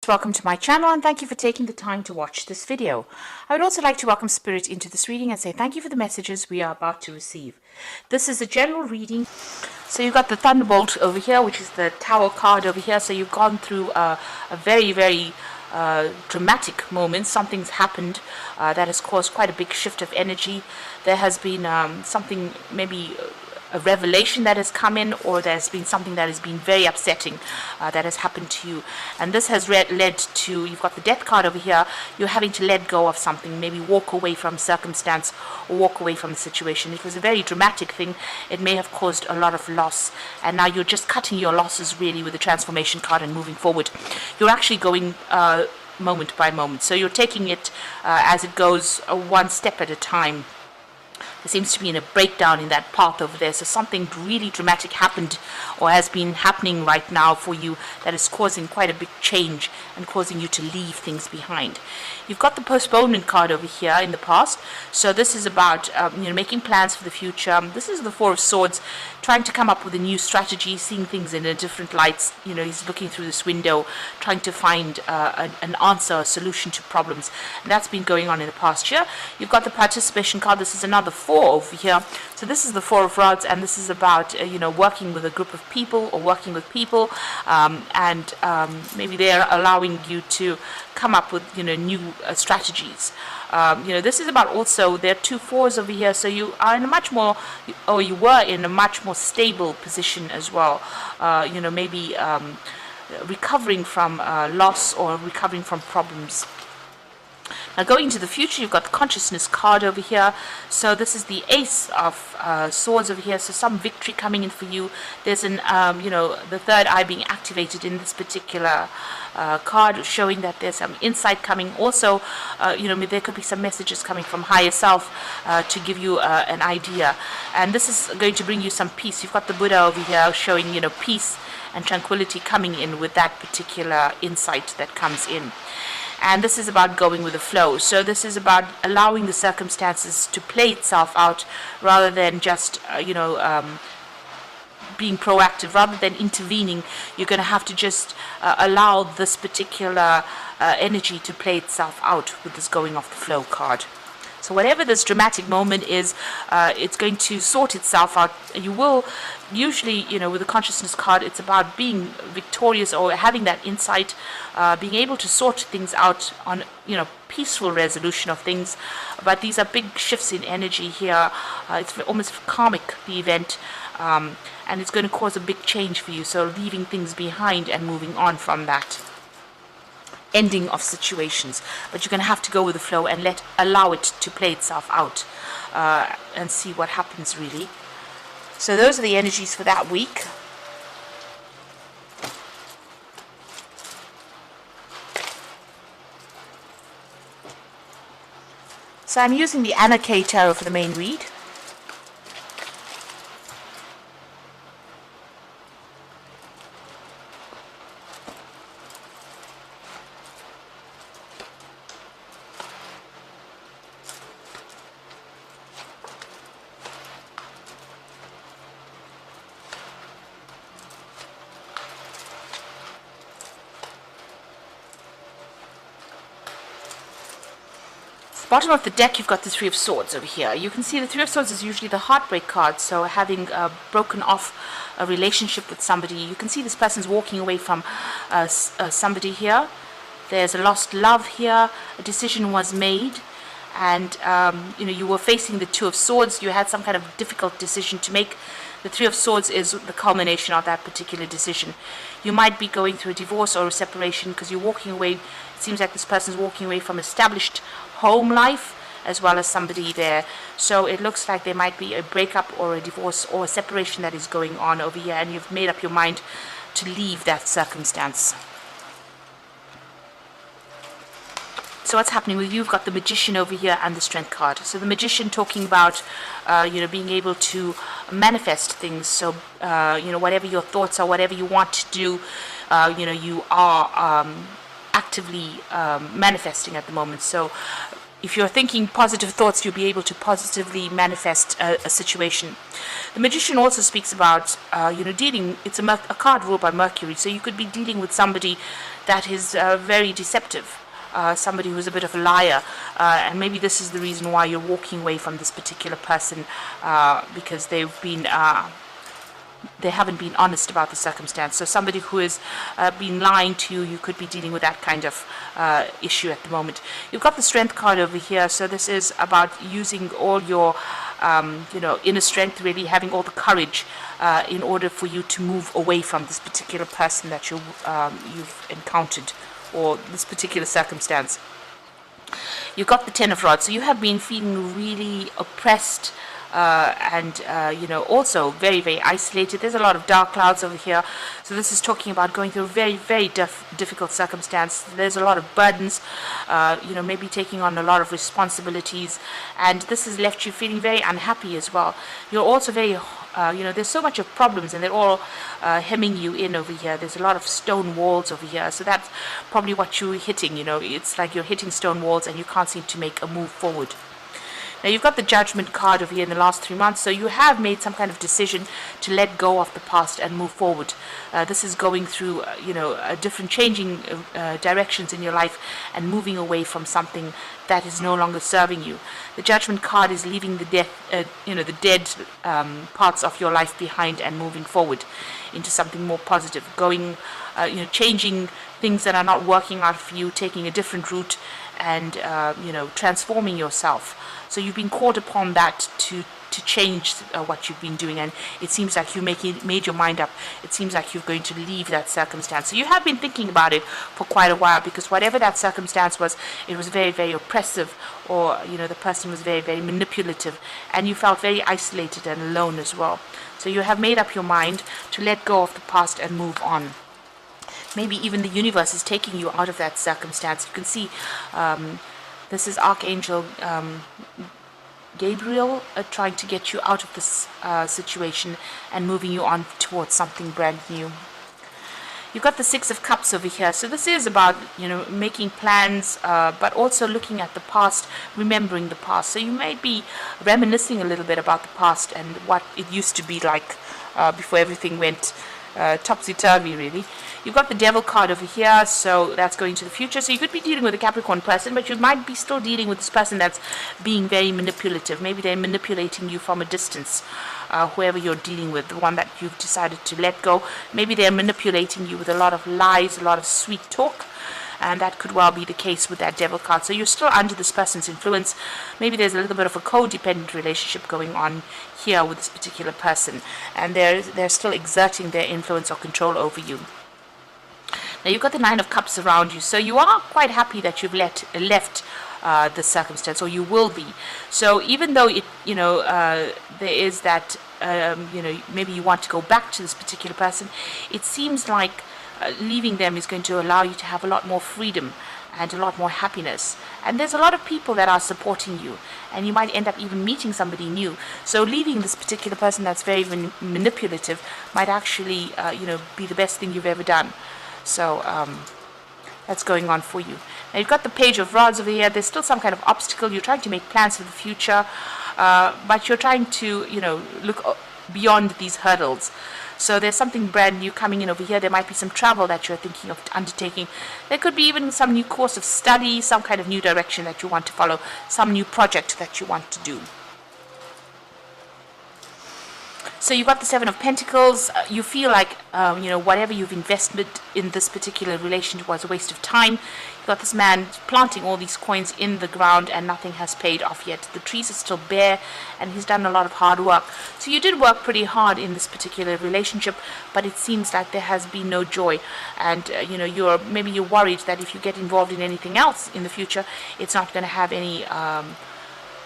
Welcome to my channel and thank you for taking the time to watch this video. I would also like to welcome Spirit into this reading and say thank you for the messages we are about to receive. This is a general reading. So you've got the Thunderbolt over here, which is the Tower card over here. So you've gone through a very dramatic moment. Something's happened that has caused quite a big shift of energy. There has been something, maybe a revelation that has come in, or there's been something that has been very upsetting that has happened to you, and this has led to, you've got the Death card over here, you're having to let go of something, maybe walk away from circumstance or walk away from the situation. It was a very dramatic thing. It may have caused a lot of loss, and now you're just cutting your losses really with the Transformation card and moving forward. You're actually going moment by moment, so you're taking it as it goes, one step at a time. There seems to be a breakdown in that path over there. So something really dramatic happened or has been happening right now for you that is causing quite a big change and causing you to leave things behind. You've got the postponement card over here in the past. So this is about making plans for the future. This is the Four of Swords, trying to come up with a new strategy, seeing things in a different light. He's looking through this window, trying to find an answer, a solution to problems. And that's been going on in the past year. You've got the participation card. This is another four over here. So this is the Four of Rods, and this is about working with a group of people or working with people, and maybe they're allowing you to come up with new strategies. This is about, also there are two fours over here, so you are in a much more, or you were in a much more stable position as well. Maybe recovering from loss or recovering from problems. Now going into the future, you've got the Consciousness card over here. So this is the Ace of Swords over here. So some victory coming in for you. There's an, the third eye being activated in this particular card, showing that there's some insight coming. Also, there could be some messages coming from higher self to give you an idea. And this is going to bring you some peace. You've got the Buddha over here showing, peace and tranquility coming in with that particular insight that comes in. And this is about going with the flow. So this is about allowing the circumstances to play itself out, rather than just, being proactive, rather than intervening. You're going to have to just allow this particular energy to play itself out with this going off the flow card. So whatever this dramatic moment is, it's going to sort itself out. You will usually, with the Consciousness card, it's about being victorious or having that insight, being able to sort things out on, peaceful resolution of things. But these are big shifts in energy here. It's almost karmic, the event, and it's going to cause a big change for you. So leaving things behind and moving on from that ending of situations, but you're going to have to go with the flow and allow it to play itself out and see what happens really. So those are the energies for that week. So I'm using the Anna K Tarot for the main read. Bottom of the deck, you've got the Three of Swords over here. You can see the Three of Swords is usually the heartbreak card, so having broken off a relationship with somebody. You can see this person's walking away from somebody here. There's a lost love here. A decision was made, and you were facing the Two of Swords. You had some kind of difficult decision to make. The Three of Swords is the culmination of that particular decision. You might be going through a divorce or a separation because you're walking away. It seems like this person's walking away from established home life as well as somebody there. So it looks like there might be a breakup or a divorce or a separation that is going on over here, and you've made up your mind to leave that circumstance. So what's happening with you? You've got the Magician over here and the Strength card. So the Magician talking about being able to manifest things. So whatever your thoughts are, whatever you want to do, you are actively manifesting at the moment. So if you're thinking positive thoughts, you'll be able to positively manifest a situation. The Magician also speaks about, dealing. It's a card ruled by Mercury, so you could be dealing with somebody that is very deceptive. Somebody who's a bit of a liar, and maybe this is the reason why you're walking away from this particular person, because they haven't been honest about the circumstance. So somebody who has been lying to you, you could be dealing with that kind of issue at the moment. You've got the Strength card over here, so this is about using all your inner strength, really having all the courage in order for you to move away from this particular person that you've encountered, or this particular circumstance. You've got the Ten of Rods, so you have been feeling really oppressed, and also very, very isolated. There's a lot of dark clouds over here, so this is talking about going through a very, very difficult circumstance. There's a lot of burdens, maybe taking on a lot of responsibilities, and this has left you feeling very unhappy as well. You're also very there's so much of problems, and they're all hemming you in over here. There's a lot of stone walls over here, so that's probably what you're hitting. It's like you're hitting stone walls and you can't seem to make a move forward. Now you've got the Judgment card over here in the last 3 months, so you have made some kind of decision to let go of the past and move forward. This is going through, different changing directions in your life and moving away from something that is no longer serving you. The Judgment card is leaving the dead parts of your life behind and moving forward into something more positive, going, changing things that are not working out for you, taking a different route, and transforming yourself. So you've been called upon that to change what you've been doing, and it seems like you made your mind up. It seems like you're going to leave that circumstance. So you have been thinking about it for quite a while, because whatever that circumstance was, it was very, very oppressive, or the person was very, very manipulative, and you felt very isolated and alone as well. So you have made up your mind to let go of the past and move on. Maybe even the universe is taking you out of that circumstance. You can see this is Archangel Gabriel trying to get you out of this situation and moving you on towards something brand new. You've got the Six of Cups over here. So this is about, making plans, but also looking at the past, remembering the past. So you might be reminiscing a little bit about the past and what it used to be like before everything went topsy-turvy, really. You've got the Devil card over here, so that's going to the future. So you could be dealing with a Capricorn person, but you might be still dealing with this person that's being very manipulative. Maybe they're manipulating you from a distance, whoever you're dealing with, the one that you've decided to let go. Maybe they're manipulating you with a lot of lies, a lot of sweet talk, and that could well be the case with that Devil card. So you're still under this person's influence. Maybe there's a little bit of a codependent relationship going on here with this particular person, and they're still exerting their influence or control over you. Now you've got the Nine of Cups around you, so you are quite happy that you've left the circumstance, or you will be. So even though there is that maybe you want to go back to this particular person, it seems like leaving them is going to allow you to have a lot more freedom and a lot more happiness. And there's a lot of people that are supporting you, and you might end up even meeting somebody new. So leaving this particular person that's very manipulative might actually be the best thing you've ever done. So that's going on for you. Now you've got the Page of Rods over here. There's still some kind of obstacle. You're trying to make plans for the future, but you're trying to look beyond these hurdles. So there's something brand new coming in over here. There might be some travel that you're thinking of undertaking. There could be even some new course of study, some kind of new direction that you want to follow, some new project that you want to do. So you've got the Seven of Pentacles. You feel like, whatever you've invested in this particular relationship was a waste of time. You've got this man planting all these coins in the ground and nothing has paid off yet. The trees are still bare and he's done a lot of hard work. So you did work pretty hard in this particular relationship, but it seems like there has been no joy. And, you're worried that if you get involved in anything else in the future, it's not going to have any,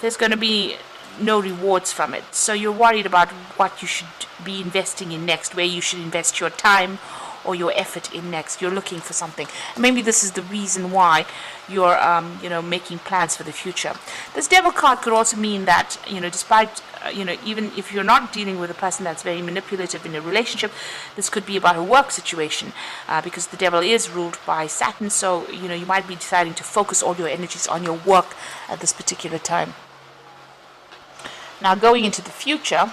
there's going to be no rewards from it. So you're worried about what you should be investing in next, where you should invest your time, or your effort in next. You're looking for something. Maybe this is the reason why you're making plans for the future. This devil card could also mean that, despite even if you're not dealing with a person that's very manipulative in a relationship, this could be about a work situation, because the devil is ruled by Saturn. So you might be deciding to focus all your energies on your work at this particular time. Now, going into the future,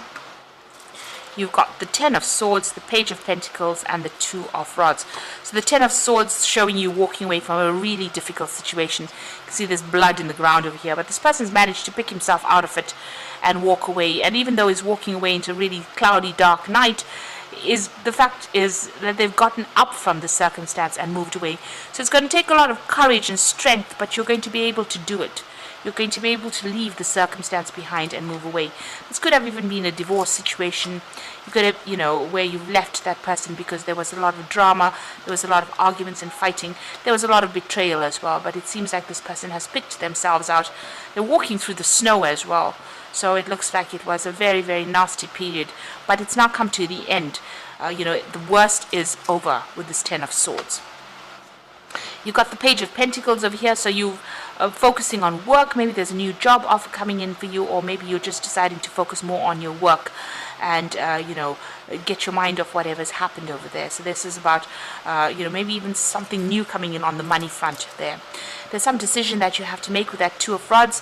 you've got the Ten of Swords, the Page of Pentacles, and the Two of Rods. So the Ten of Swords showing you walking away from a really difficult situation. You can see there's blood in the ground over here, but this person's managed to pick himself out of it and walk away. And even though he's walking away into a really cloudy, dark night, the fact is that they've gotten up from the circumstance and moved away. So it's going to take a lot of courage and strength, but you're going to be able to do it. You're going to be able to leave the circumstance behind and move away. This could have even been a divorce situation. You could have, where you've left that person because there was a lot of drama, there was a lot of arguments and fighting, there was a lot of betrayal as well. But it seems like this person has picked themselves out. They're walking through the snow as well. So it looks like it was a very, very nasty period. But it's now come to the end. The worst is over with this Ten of Swords. You've got the Page of Pentacles over here, so you're focusing on work. Maybe there's a new job offer coming in for you, or maybe you're just deciding to focus more on your work and, get your mind off whatever's happened over there. So this is about, maybe even something new coming in on the money front there. There's some decision that you have to make with that Two of Rods.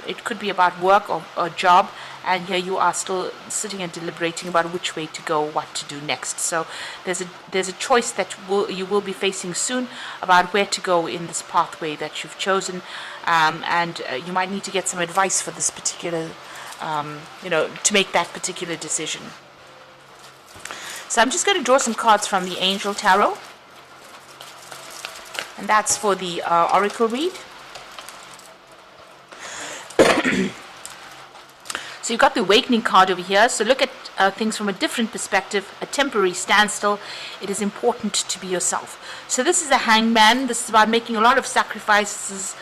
It could be about work or job. And here you are still sitting and deliberating about which way to go, what to do next. So there's a choice that you will be facing soon about where to go in this pathway that you've chosen, and you might need to get some advice for this particular, to make that particular decision. So I'm just going to draw some cards from the Angel Tarot, and that's for the Oracle read. So you've got the Awakening card over here. So look at things from a different perspective, a temporary standstill. It is important to be yourself. So this is a Hangman. This is about making a lot of sacrifices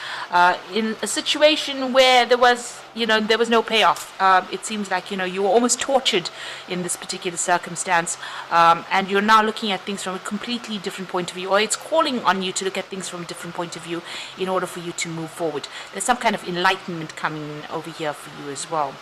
in a situation where there was no payoff. It seems like, you were almost tortured in this particular circumstance. And you're now looking at things from a completely different point of view, or it's calling on you to look at things from a different point of view in order for you to move forward. There's some kind of enlightenment coming over here for you as well.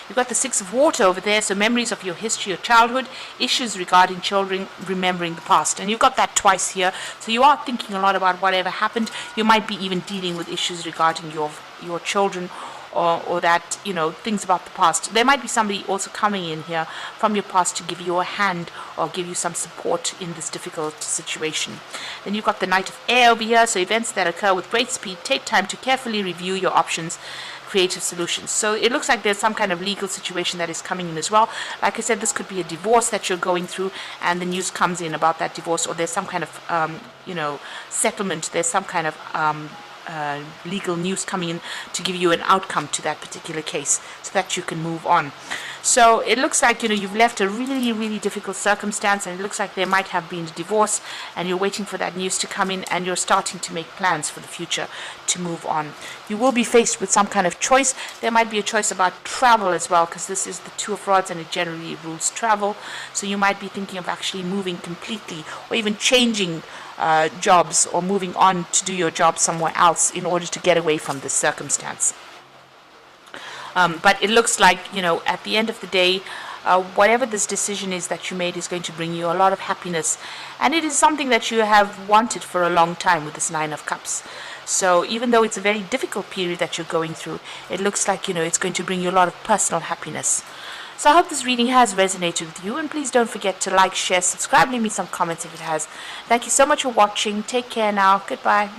You've got the Six of Water over there, so memories of your history, your childhood, issues regarding children, remembering the past. And you've got that twice here, so you are thinking a lot about whatever happened. You might be even dealing with issues regarding your children, or that, things about the past. There might be somebody also coming in here from your past to give you a hand or give you some support in this difficult situation. Then you've got the Knight of Air over here, so events that occur with great speed. Take time to carefully review your options, creative solutions. So it looks like there's some kind of legal situation that is coming in as well. Like I said, this could be a divorce that you're going through, and the news comes in about that divorce, or there's some kind of settlement. There's some kind of legal news coming in to give you an outcome to that particular case so that you can move on. So it looks like you've left a really, really difficult circumstance, and it looks like there might have been a divorce, and you're waiting for that news to come in, and you're starting to make plans for the future to move on. You will be faced with some kind of choice. There might be a choice about travel as well, because this is the Two of Rods and it generally rules travel. So you might be thinking of actually moving completely, or even changing jobs, or moving on to do your job somewhere else in order to get away from this circumstance. But it looks like, at the end of the day, whatever this decision is that you made is going to bring you a lot of happiness. And it is something that you have wanted for a long time with this Nine of Cups. So even though it's a very difficult period that you're going through, it looks like, it's going to bring you a lot of personal happiness. So I hope this reading has resonated with you, and please don't forget to like, share, subscribe, leave me some comments if it has. Thank you so much for watching. Take care now. Goodbye.